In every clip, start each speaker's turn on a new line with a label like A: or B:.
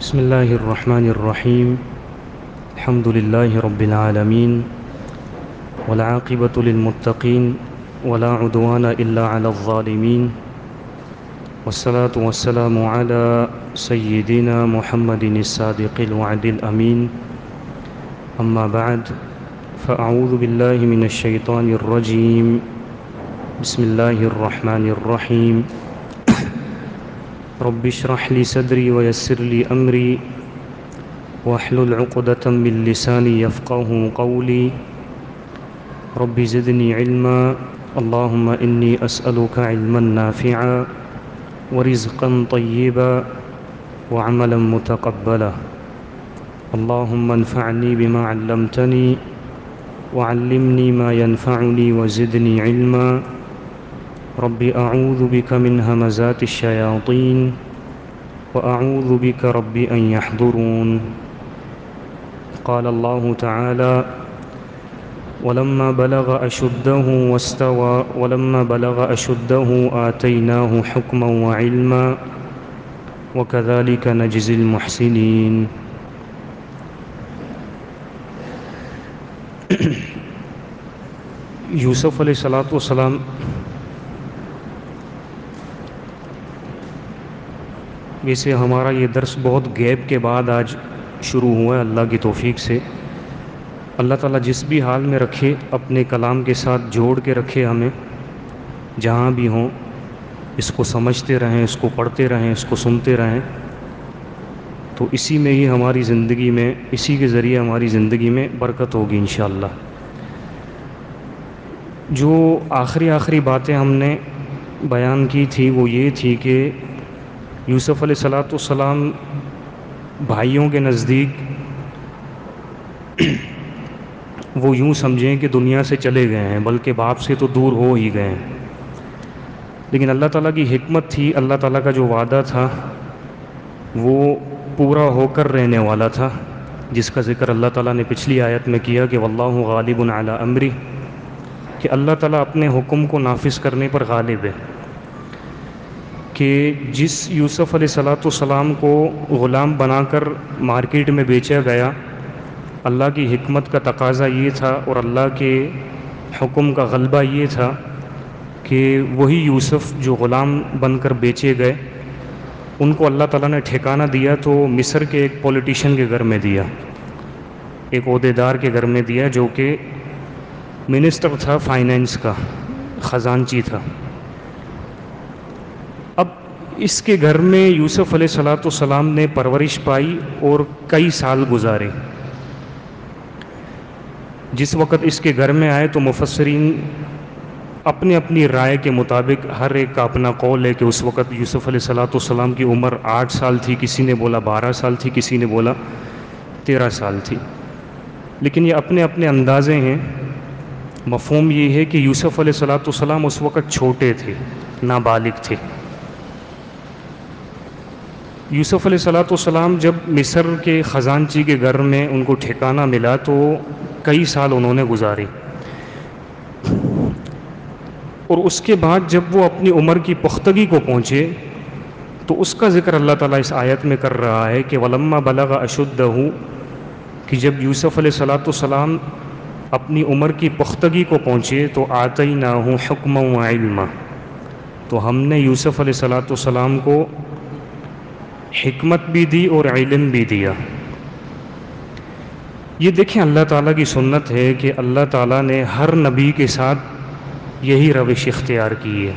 A: بسم الله الرحمن الرحيم. الحمد لله رب العالمين، والعاقبة للمتقين، ولا عدوان إلا على الظالمين، والصلاة والسلام على سيدنا محمد الصادق الوعد الأمين. أما بعد، فأعوذ بالله من الشيطان الرجيم. بسم الله الرحمن الرحيم. رب اشرح لي صدري ويسر لي أمري واحلل عقدة من لساني يفقه قولي. رب زدني علما. اللهم إني أسألك علما نافعا ورزقا طيبا وعملا متقبلا. اللهم انفعني بما علمتني وعلمني ما ينفعني وزدني علما. رب أعوذ بك من همزات الشياطين وأعوذ بك رب أن يحضرون. قال الله تعالى: ولما بلغ أشده آتيناه حكما وعلما وكذلك نجزي المحسنين. یوسف علیہ السلام ویسے ہمارا یہ درس بہت گیپ کے بعد آج شروع ہوا ہے، اللہ کی توفیق سے۔ اللہ تعالیٰ جس بھی حال میں رکھے اپنے کلام کے ساتھ جوڑ کے رکھے، ہمیں جہاں بھی ہوں اس کو سمجھتے رہیں، اس کو پڑھتے رہیں، اس کو سنتے رہیں، تو اسی میں ہی ہماری زندگی میں، اسی کے ذریعے ہماری زندگی میں برکت ہوگی انشاءاللہ۔ جو آخری باتیں ہم نے بیان کی تھی وہ یہ تھی کہ یوسف علیہ السلام بھائیوں کے نزدیک وہ یوں سمجھیں کہ دنیا سے چلے گئے ہیں، بلکہ باپ سے تو دور ہو ہی گئے ہیں، لیکن اللہ تعالیٰ کی حکمت تھی، اللہ تعالیٰ کا جو وعدہ تھا وہ پورا ہو کر رہنے والا تھا، جس کا ذکر اللہ تعالیٰ نے پچھلی آیت میں کیا کہ واللہ غالب علی امری، کہ اللہ تعالیٰ اپنے حکم کو نافذ کرنے پر غالب ہے۔ کہ جس یوسف علیہ السلام کو غلام بنا کر مارکیٹ میں بیچا گیا، اللہ کی حکمت کا تقاضا یہ تھا اور اللہ کے حکم کا غلبہ یہ تھا کہ وہی یوسف جو غلام بن کر بیچے گئے ان کو اللہ تعالیٰ نے ٹھکانہ دیا، تو مصر کے ایک پولیٹیشین کے گھر میں دیا، ایک عہدیدار کے گھر میں دیا جو کہ منسٹر تھا فائنینس کا، خزانچی تھا۔ اب اس کے گھر میں یوسف علیہ السلام نے پرورش پائی اور کئی سال گزارے۔ جس وقت اس کے گھر میں آئے تو مفسرین اپنی اپنی رائے کے مطابق ہر ایک کا اپنا قول ہے کہ اس وقت یوسف علیہ السلام کی عمر 8 سال تھی، کسی نے بولا 12 سال تھی، کسی نے بولا 13 سال تھی، لیکن یہ اپنے اپنے اندازے ہیں۔ مفہوم یہ ہے کہ یوسف علیہ السلام اس وقت چھوٹے تھے، نابالغ تھے۔ یوسف علیہ السلام جب مصر کے خزانچی کے گھر میں ان کو ٹھکانہ ملا تو کئی سال انہوں نے گزارے، اور اس کے بعد جب وہ اپنی عمر کی پختگی کو پہنچے تو اس کا ذکر اللہ تعالیٰ اس آیت میں کر رہا ہے کہ وَلَمَّا بَلَغَ أَشُدَّهُ، کہ جب یوسف علیہ السلام اپنی عمر کی پختگی کو پہنچے تو آتَيْنَاهُ حُكْمًا وَعِلْمًا، تو ہم نے یوسف علیہ السلام کو حکمت بھی دی اور علم بھی دیا۔ یہ دیکھیں اللہ تعالیٰ کی سنت ہے کہ اللہ تعالیٰ نے ہر نبی کے ساتھ یہی روش اختیار کی ہے۔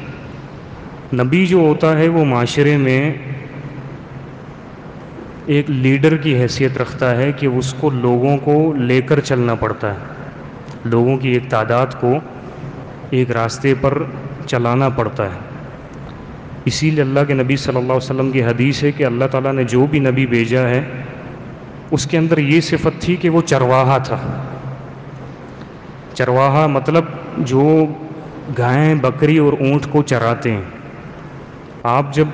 A: نبی جو ہوتا ہے وہ معاشرے میں ایک لیڈر کی حیثیت رکھتا ہے کہ اس کو لوگوں کو لے کر چلنا پڑتا ہے، لوگوں کی ایک تعداد کو ایک راستے پر چلانا پڑتا ہے۔ اسی لیے اللہ کے نبی صلی اللہ علیہ وسلم کی حدیث ہے کہ اللہ تعالیٰ نے جو بھی نبی بھیجا ہے اس کے اندر یہ صفت تھی کہ وہ چرواہا تھا۔ چرواہا مطلب جو گائیں، بکری اور اونٹ کو چراتے ہیں۔ آپ جب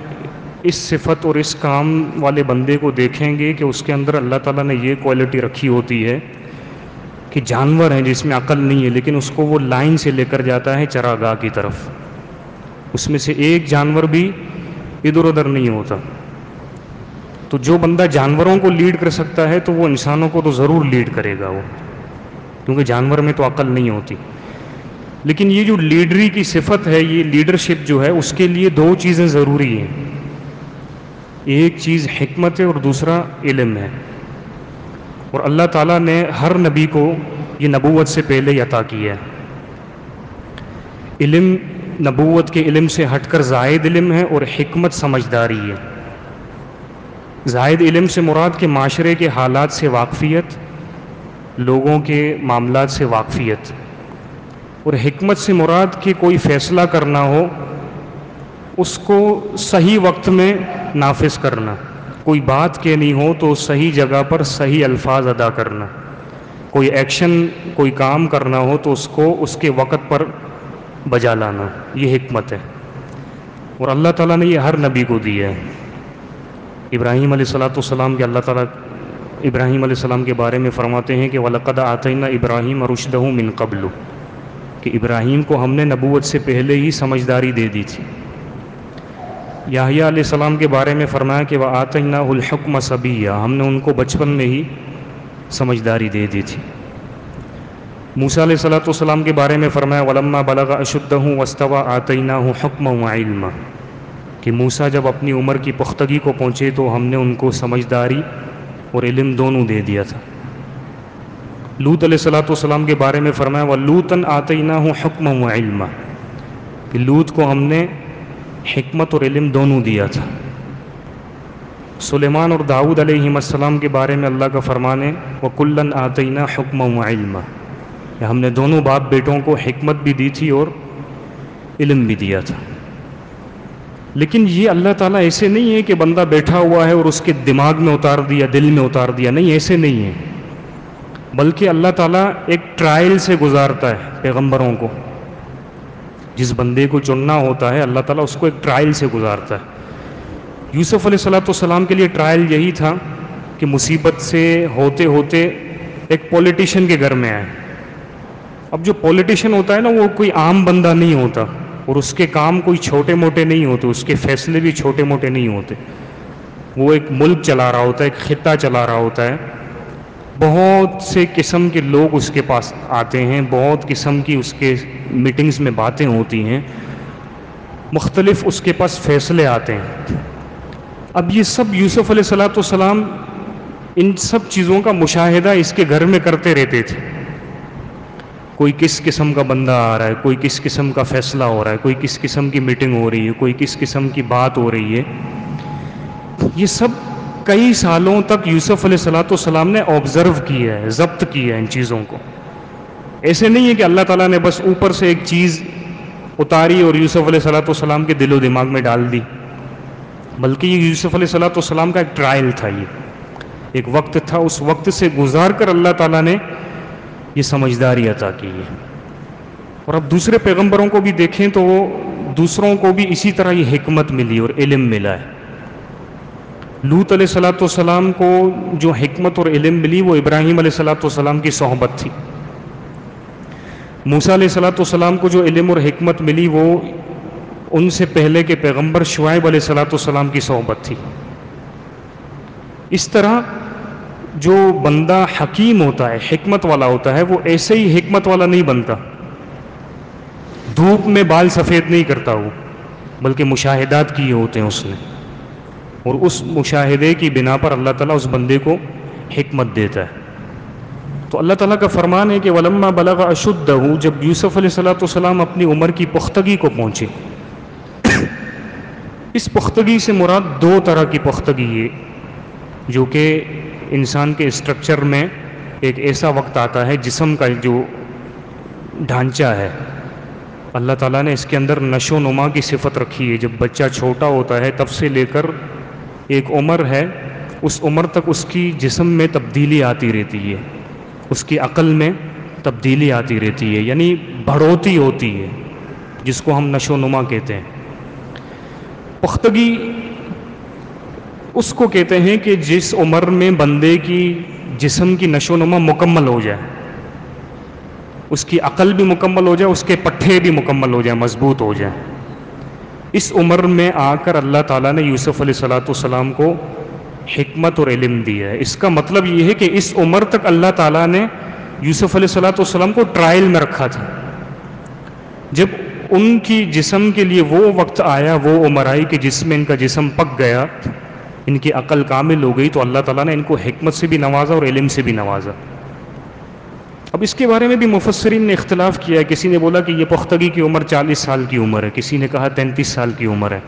A: اس صفت اور اس کام والے بندے کو دیکھیں گے کہ اس کے اندر اللہ تعالیٰ نے یہ کوالٹی رکھی ہوتی ہے کہ جانور ہیں جس میں عقل نہیں ہے، لیکن اس کو وہ لائن سے لے کر جاتا ہے چراگاہ کی طرف، اس میں سے ایک جانور بھی ادھر ادھر نہیں ہوتا۔ تو جو بندہ جانوروں کو لیڈ کر سکتا ہے تو وہ انسانوں کو تو ضرور لیڈ کرے گا وہ، کیونکہ جانور میں تو عقل نہیں ہوتی۔ لیکن یہ جو لیڈری کی صفت ہے، یہ لیڈرشپ جو ہے، اس کے لیے دو چیزیں ضروری ہیں، ایک چیز حکمت ہے اور دوسرا علم ہے۔ اور اللہ تعالیٰ نے ہر نبی کو یہ نبوت سے پہلے ہی عطا کیا ہے۔ علم نبوت کے علم سے ہٹ کر زائد علم ہے، اور حکمت سمجھداری ہے۔ زائد علم سے مراد کہ معاشرے کے حالات سے واقفیت، لوگوں کے معاملات سے واقفیت، اور حکمت سے مراد کہ کوئی فیصلہ کرنا ہو اس کو صحیح وقت میں نافذ کرنا، کوئی بات کہنی ہو تو صحیح جگہ پر صحیح الفاظ ادا کرنا، کوئی ایکشن کوئی کام کرنا ہو تو اس کو اس کے وقت پر بجا لانا، یہ حکمت ہے۔ اور اللہ تعالیٰ نے یہ ہر نبی کو دیا ہے۔ ابراہیم علیہ السلام کے اللہ تعالیٰ ابراہیم علیہ السلام کے بارے میں فرماتے ہیں کہ وَلَقَدْ آتَيْنَا إِبْرَاهِيمَ رُشْدَهُ مِن قَبْلُ، کہ ابراہیم کو ہم نے نبوت سے پہلے ہی سمجھداری دے دی تھی۔ یحییٰ علیہ السلام کے بارے میں فرمایا کہ وَآتَيْنَاهُ الْحُكْمَ صَبِيًّا، ہم نے ان کو بچپن میں ہی سمجھداری دے دی تھی۔ موسیٰ علیہ السلام کے بارے میں فرمایا وَلَمَّا بَلَغَ أَشُدَّهُ وَاسْتَوَىٰ آتَيْنَاهُ حُكْمًا وَعِلْمًا، کہ موسیٰ جب اپنی عمر کی پختگی کو پہنچے تو ہم نے ان کو سمجھداری اور علم دونوں دے دیا تھا۔ لوط علیہ السلام کے بارے میں فرمایا وَلُوطًا آتَيْنَاهُ حُكْمًا وَعِلْمًا، کہ لوط کو ہم نے حکمت اور علم دونوں دیا تھا۔ سلیمان اور داؤد علیہ السلام کے بارے میں اللہ کا فرمان ہے وَكُلًّا آتَيْنَا حُكْمًا وَعِلْمًا، کہ ہم نے دونوں باپ بیٹوں کو حکمت بھی دی تھی اور علم بھی دیا تھا۔ لیکن یہ اللہ تعالیٰ ایسے نہیں ہے کہ بندہ بیٹھا ہوا ہے اور اس کے دماغ میں اتار دیا، دل میں اتار دیا، نہیں، ایسے نہیں ہے، بلکہ اللہ تعالیٰ ایک ٹرائل سے گزارتا ہے پیغمبروں کو۔ جس بندے کو چننا ہوتا ہے اللہ تعالیٰ اس کو ایک ٹرائل سے گزارتا ہے۔ یوسف علیہ السلام کے لیے ٹرائل یہی تھا کہ مصیبت سے ہوتے ہوتے ایک پولیٹیشین کے گھر میں آئے۔ اب جو پولیٹیشین ہوتا ہے نا، وہ کوئی عام بندہ نہیں ہوتا، اور اس کے کام کوئی چھوٹے موٹے نہیں ہوتے، اس کے فیصلے بھی چھوٹے موٹے نہیں ہوتے۔ وہ ایک ملک چلا رہا ہوتا ہے، ایک خطہ چلا رہا ہوتا ہے، بہت سے قسم کے لوگ اس کے پاس آتے ہیں، بہت قسم کی اس کے میٹنگز میں باتیں ہوتی ہیں، مختلف اس کے پاس فیصلے آتے ہیں۔ اب یہ سب یوسف علیہ السلام ان سب چیزوں کا مشاہدہ اس کے گھر میں کرتے رہتے تھے۔ کوئی کس قسم کا بندہ آ رہا ہے، کوئی کس قسم کا فیصلہ ہو رہا ہے، کوئی کس قسم کی میٹنگ ہو رہی ہے، کوئی کس قسم کی بات ہو رہی ہے۔ یہ سب کئی سالوں تک یوسف علیہ السلام نے آبزرو کیا ہے، ضبط کیا ہے ان چیزوں کو۔ ایسے نہیں ہے کہ اللہ تعالیٰ نے بس اوپر سے ایک چیز اتاری اور یوسف علیہ السلام کے دل و دماغ میں ڈال دی، بلکہ یہ یوسف علیہ السلام کا ایک ٹرائل تھا، یہ ایک وقت تھا، اس وقت سے گزار کر اللہ تعالیٰ نے یہ سمجھداری عطا کی ہے۔ اور اب دوسرے پیغمبروں کو بھی دیکھیں تو وہ دوسروں کو بھی اسی طرح یہ حکمت ملی اور علم ملا ہے۔ لوط علیہ السلام کو جو حکمت اور علم ملی وہ ابراہیم علیہ السلام کی صحبت تھی۔ موسیٰ علیہ السلام کو جو علم اور حکمت ملی وہ ان سے پہلے کے پیغمبر شعیب علیہ السلام کی صحبت تھی۔ اس طرح جو بندہ حکیم ہوتا ہے، حکمت والا ہوتا ہے، وہ ایسے ہی حکمت والا نہیں بنتا، دھوپ میں بال سفید نہیں کرتا وہ، بلکہ مشاہدات کیے ہوتے ہیں اس نے، اور اس مشاہدے کی بنا پر اللہ تعالیٰ اس بندے کو حکمت دیتا ہے۔ تو اللہ تعالیٰ کا فرمان ہے کہ وَلَمَّا بَلَغَ أَشُدَّهُ، جب یوسف علیہ السلام اپنی عمر کی پختگی کو پہنچے۔ اس پختگی سے مراد دو طرح کی پختگی ہے، جو کہ انسان کے اسٹرکچر میں ایک ایسا وقت آتا ہے، جسم کا جو ڈھانچہ ہے اللہ تعالیٰ نے اس کے اندر نشو و نما کی صفت رکھی ہے۔ جب بچہ چھوٹا ہوتا ہے تب سے لے کر ایک عمر ہے، اس عمر تک اس کی جسم میں تبدیلی آتی رہتی ہے، اس کی عقل میں تبدیلی آتی رہتی ہے، یعنی بڑھوتی ہوتی ہے، جس کو ہم نشو و نما کہتے ہیں۔ پختگی اس کو کہتے ہیں کہ جس عمر میں بندے کی جسم کی نشو و نما مکمل ہو جائے، اس کی عقل بھی مکمل ہو جائے، اس کے پٹھے بھی مکمل ہو جائیں، مضبوط ہو جائیں۔ اس عمر میں آ کر اللہ تعالیٰ نے یوسف علیہ السلام کو حکمت اور علم دیا ہے۔ اس کا مطلب یہ ہے کہ اس عمر تک اللہ تعالیٰ نے یوسف علیہ السلام کو ٹرائل میں رکھا تھا۔ جب ان کی جسم کے لیے وہ وقت آیا، وہ عمر آئی کہ جس میں ان کا جسم پک گیا، ان کی عقل کامل ہو گئی، تو اللہ تعالیٰ نے ان کو حکمت سے بھی نوازا اور علم سے بھی نوازا۔ اب اس کے بارے میں بھی مفسرین نے اختلاف کیا ہے۔ کسی نے بولا کہ یہ پختگی کی عمر 40 سال کی عمر ہے، کسی نے کہا 33 سال کی عمر ہے،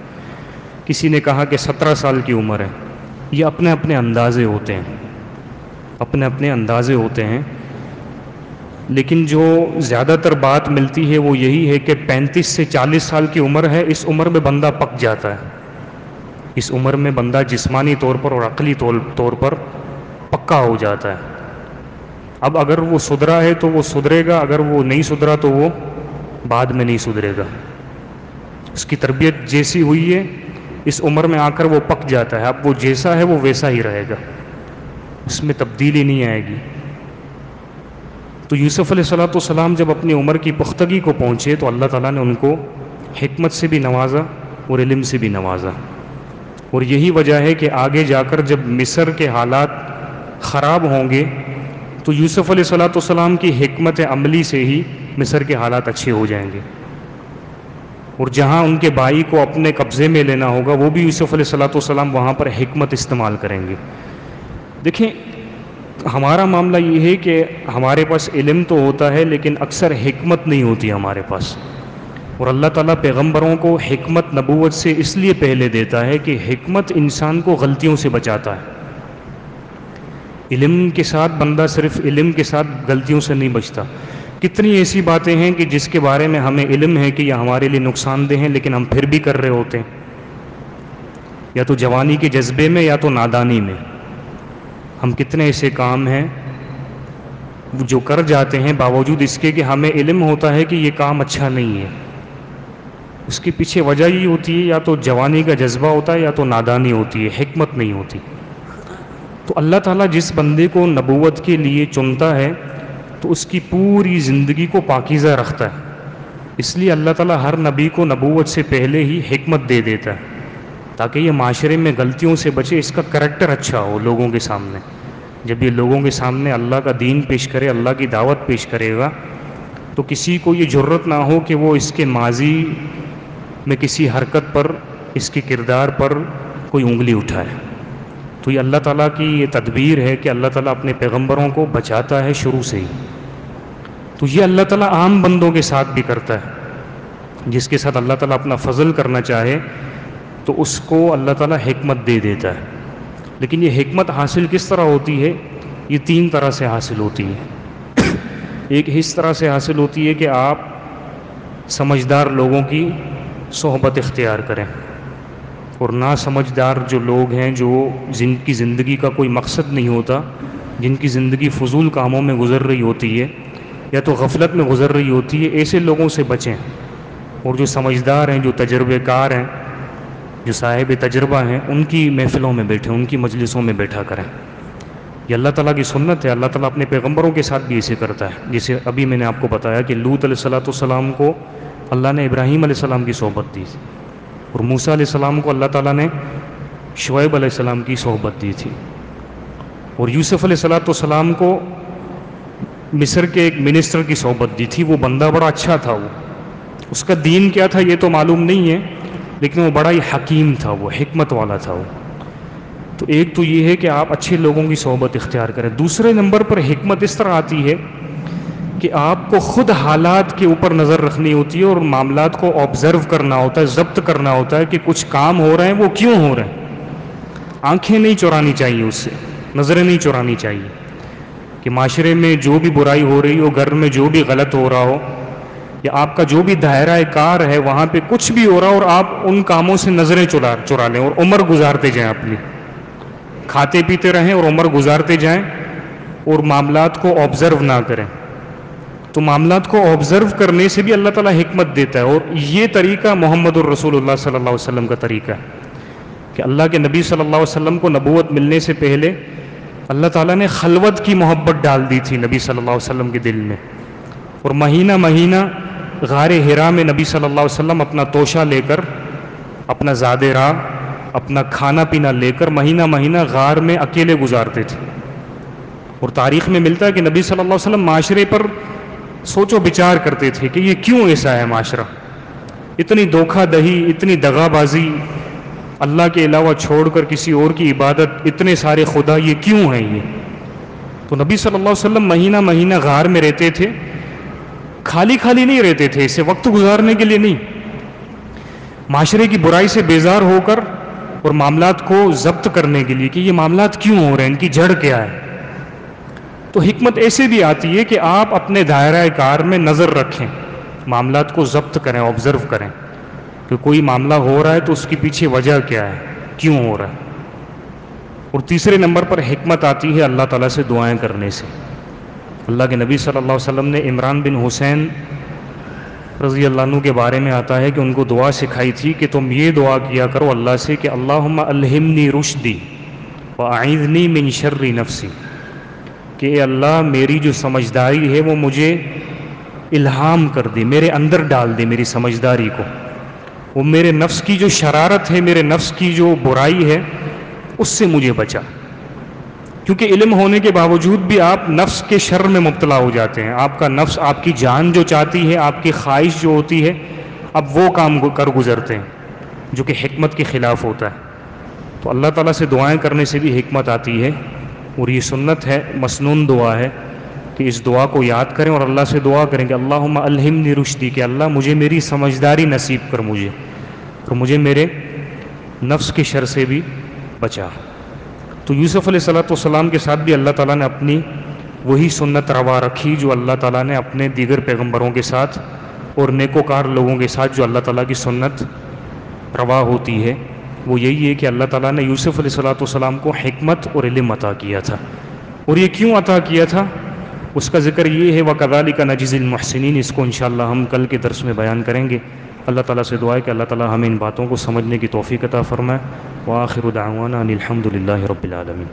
A: کسی نے کہا کہ 17 سال کی عمر ہے۔ یہ اپنے اپنے اندازے ہوتے ہیں، اپنے اپنے اندازے ہوتے ہیں، لیکن جو زیادہ تر بات ملتی ہے وہ یہی ہے کہ 35 سے 40 سال کی عمر ہے۔ اس عمر میں بندہ پک جاتا ہے، اس عمر میں بندہ جسمانی طور پر اور عقلی طور پر پکا ہو جاتا ہے۔ اب اگر وہ سدھرا ہے تو وہ سدھرے گا، اگر وہ نہیں سدھرا تو وہ بعد میں نہیں سدھرے گا۔ اس کی تربیت جیسی ہوئی ہے اس عمر میں آ کر وہ پک جاتا ہے، اب وہ جیسا ہے وہ ویسا ہی رہے گا، اس میں تبدیلی نہیں آئے گی۔ تو یوسف علیہ السلام جب اپنی عمر کی پختگی کو پہنچے تو اللہ تعالیٰ نے ان کو حکمت سے بھی نوازا اور علم سے بھی نوازا، اور یہی وجہ ہے کہ آگے جا کر جب مصر کے حالات خراب ہوں گے تو یوسف علیہ السلام کی حکمت عملی سے ہی مصر کے حالات اچھے ہو جائیں گے، اور جہاں ان کے بھائی کو اپنے قبضے میں لینا ہوگا وہ بھی یوسف علیہ السلام وہاں پر حکمت استعمال کریں گے۔ دیکھیں، ہمارا معاملہ یہ ہے کہ ہمارے پاس علم تو ہوتا ہے لیکن اکثر حکمت نہیں ہوتی ہمارے پاس، اور اللہ تعالیٰ پیغمبروں کو حکمت نبوت سے اس لیے پہلے دیتا ہے کہ حکمت انسان کو غلطیوں سے بچاتا ہے۔ علم کے ساتھ بندہ صرف علم کے ساتھ غلطیوں سے نہیں بچتا۔ کتنی ایسی باتیں ہیں کہ جس کے بارے میں ہمیں علم ہے کہ یہ ہمارے لیے نقصان دہ ہیں لیکن ہم پھر بھی کر رہے ہوتے ہیں، یا تو جوانی کے جذبے میں یا تو نادانی میں۔ ہم کتنے ایسے کام ہیں جو کر جاتے ہیں باوجود اس کے کہ ہمیں علم ہوتا ہے کہ یہ کام اچھا نہیں ہے۔ اس کے پیچھے وجہ یہ ہوتی ہے یا تو جوانی کا جذبہ ہوتا ہے یا تو نادانی ہوتی ہے، حکمت نہیں ہوتی۔ تو اللہ تعالیٰ جس بندے کو نبوت کے لیے چنتا ہے تو اس کی پوری زندگی کو پاکیزہ رکھتا ہے، اس لیے اللہ تعالیٰ ہر نبی کو نبوت سے پہلے ہی حکمت دے دیتا ہے تاکہ یہ معاشرے میں غلطیوں سے بچے، اس کا کریکٹر اچھا ہو لوگوں کے سامنے۔ جب یہ لوگوں کے سامنے اللہ کا دین پیش کرے، اللہ کی دعوت پیش کرے گا، تو کسی کو یہ جرت نہ ہو کہ وہ اس کے ماضی میں کسی حرکت پر، اس کے کردار پر کوئی انگلی اٹھائے۔ تو یہ اللہ تعالیٰ کی یہ تدبیر ہے کہ اللہ تعالیٰ اپنے پیغمبروں کو بچاتا ہے شروع سے ہی۔ تو یہ اللہ تعالیٰ عام بندوں کے ساتھ بھی کرتا ہے، جس کے ساتھ اللہ تعالیٰ اپنا فضل کرنا چاہے تو اس کو اللہ تعالیٰ حکمت دے دیتا ہے۔ لیکن یہ حکمت حاصل کس طرح ہوتی ہے؟ یہ 3 طرح سے حاصل ہوتی ہے۔ ایک اس طرح سے حاصل ہوتی ہے کہ آپ سمجھدار لوگوں کی صحبت اختیار کریں، اور نہ سمجھدار جو لوگ ہیں، جو جن کی زندگی کا کوئی مقصد نہیں ہوتا، جن کی زندگی فضول کاموں میں گزر رہی ہوتی ہے یا تو غفلت میں گزر رہی ہوتی ہے، ایسے لوگوں سے بچیں، اور جو سمجھدار ہیں، جو تجربے کار ہیں، جو صاحب تجربہ ہیں، ان کی محفلوں میں بیٹھیں، ان کی مجلسوں میں بیٹھا کریں۔ یہ اللہ تعالیٰ کی سنت ہے، اللہ تعالیٰ اپنے پیغمبروں کے ساتھ بھی ایسے کرتا ہے۔ جیسے ابھی میں نے آپ کو بتایا کہ لوط علیہ السلام کو اللہ نے ابراہیم علیہ السلام کی صحبت دی، اور موسیٰ علیہ السلام کو اللہ تعالیٰ نے شعیب علیہ السلام کی صحبت دی تھی، اور یوسف علیہ السلام کو مصر کے ایک منسٹر کی صحبت دی تھی۔ وہ بندہ بڑا اچھا تھا، وہ اس کا دین کیا تھا یہ تو معلوم نہیں ہے، لیکن وہ بڑا ہی حکیم تھا، وہ حکمت والا تھا وہ۔ تو ایک تو یہ ہے کہ آپ اچھے لوگوں کی صحبت اختیار کریں۔ دوسرے نمبر پر حکمت اس طرح آتی ہے کہ آپ کو خود حالات کے اوپر نظر رکھنی ہوتی ہے اور معاملات کو آبزرو کرنا ہوتا ہے، ضبط کرنا ہوتا ہے کہ کچھ کام ہو رہے ہیں وہ کیوں ہو رہے ہیں۔ آنکھیں نہیں چرانی چاہیے، اس سے نظریں نہیں چرانی چاہیے کہ معاشرے میں جو بھی برائی ہو رہی ہو، گھر میں جو بھی غلط ہو رہا ہو، یا آپ کا جو بھی دائرہ کار ہے وہاں پہ کچھ بھی ہو رہا ہو، اور آپ ان کاموں سے نظریں چرا لیں اور عمر گزارتے جائیں، اپنی کھاتے پیتے رہیں اور عمر گزارتے جائیں، اور معاملات کو آبزرو نہ کریں۔ تو معاملات کو آبزرو کرنے سے بھی اللہ تعالیٰ حکمت دیتا ہے، اور یہ طریقہ محمد الرسول اللہ صلی اللہ علیہ وسلم کا طریقہ ہے کہ اللہ کے نبی صلی اللہ علیہ وسلم کو نبوت ملنے سے پہلے اللہ تعالیٰ نے خلوت کی محبت ڈال دی تھی نبی صلی اللہ علیہ وسلم کے دل میں، اور مہینہ مہینہ غار حرا میں نبی صلی اللہ علیہ وسلم اپنا توشہ لے کر، اپنا زاد راہ اپنا کھانا پینا لے کر مہینہ مہینہ غار میں اکیلے گزارتے تھے. اور تاریخ میں ملتا ہے کہ نبی صلی اللہ علیہ وسلم معاشرے پر سوچ و بچار کرتے تھے کہ یہ کیوں ایسا ہے معاشرہ، اتنی دھوکہ دہی، اتنی دغا بازی، اللہ کے علاوہ چھوڑ کر کسی اور کی عبادت، اتنے سارے خدا، یہ کیوں ہیں یہ؟ تو نبی صلی اللہ علیہ وسلم مہینہ مہینہ غار میں رہتے تھے. خالی خالی نہیں رہتے تھے، اسے وقت گزارنے کے لیے نہیں، معاشرے کی برائی سے بیزار ہو کر اور معاملات کو ضبط کرنے کے لیے کہ یہ معاملات کیوں ہو رہے ہیں، ان کی جڑ کیا ہے. تو حکمت ایسے بھی آتی ہے کہ آپ اپنے دائرہ کار میں نظر رکھیں، معاملات کو ضبط کریں، آبزرو کریں کہ کوئی معاملہ ہو رہا ہے تو اس کے پیچھے وجہ کیا ہے، کیوں ہو رہا ہے. اور تیسرے نمبر پر حکمت آتی ہے اللہ تعالیٰ سے دعائیں کرنے سے. اللہ کے نبی صلی اللہ علیہ وسلم نے عمران بن حسین رضی اللہ عنہ کے بارے میں آتا ہے کہ ان کو دعا سکھائی تھی کہ تم یہ دعا کیا کرو اللہ سے کہ اللہم الہمنی رشدی واعذنی من شر نفسی، کہ اے اللہ میری جو سمجھداری ہے وہ مجھے الہام کر دے، میرے اندر ڈال دے میری سمجھداری کو، وہ میرے نفس کی جو شرارت ہے، میرے نفس کی جو برائی ہے اس سے مجھے بچا. کیونکہ علم ہونے کے باوجود بھی آپ نفس کے شر میں مبتلا ہو جاتے ہیں. آپ کا نفس، آپ کی جان جو چاہتی ہے، آپ کی خواہش جو ہوتی ہے، اب وہ کام کر گزرتے ہیں جو کہ حکمت کے خلاف ہوتا ہے. تو اللہ تعالیٰ سے دعائیں کرنے سے بھی حکمت آتی ہے. اور یہ سنت ہے، مسنون دعا ہے کہ اس دعا کو یاد کریں اور اللہ سے دعا کریں کہ اللہم الہمنی رشدی، کہ اللہ مجھے میری سمجھداری نصیب کر مجھے، اور مجھے میرے نفس کے شر سے بھی بچا. تو یوسف علیہ السلام کے ساتھ بھی اللہ تعالیٰ نے اپنی وہی سنت روا رکھی جو اللہ تعالیٰ نے اپنے دیگر پیغمبروں کے ساتھ اور نیکوکار لوگوں کے ساتھ جو اللہ تعالیٰ کی سنت روا ہوتی ہے. وہ یہی ہے کہ اللہ تعالیٰ نے یوسف علیہ السلام کو حکمت اور علم عطا کیا تھا. اور یہ کیوں عطا کیا تھا اس کا ذکر یہ ہے وَكَذَلِكَ نَجْزِي الْمُحْسِنِينَ. اس کو انشاءاللہ ہم کل کے درس میں بیان کریں گے. اللہ تعالیٰ سے دعا ہے کہ اللہ تعالیٰ ہمیں ان باتوں کو سمجھنے کی توفیق عطا فرمائے. وآخر دعوانا ان الحمد للہ رب العالمین.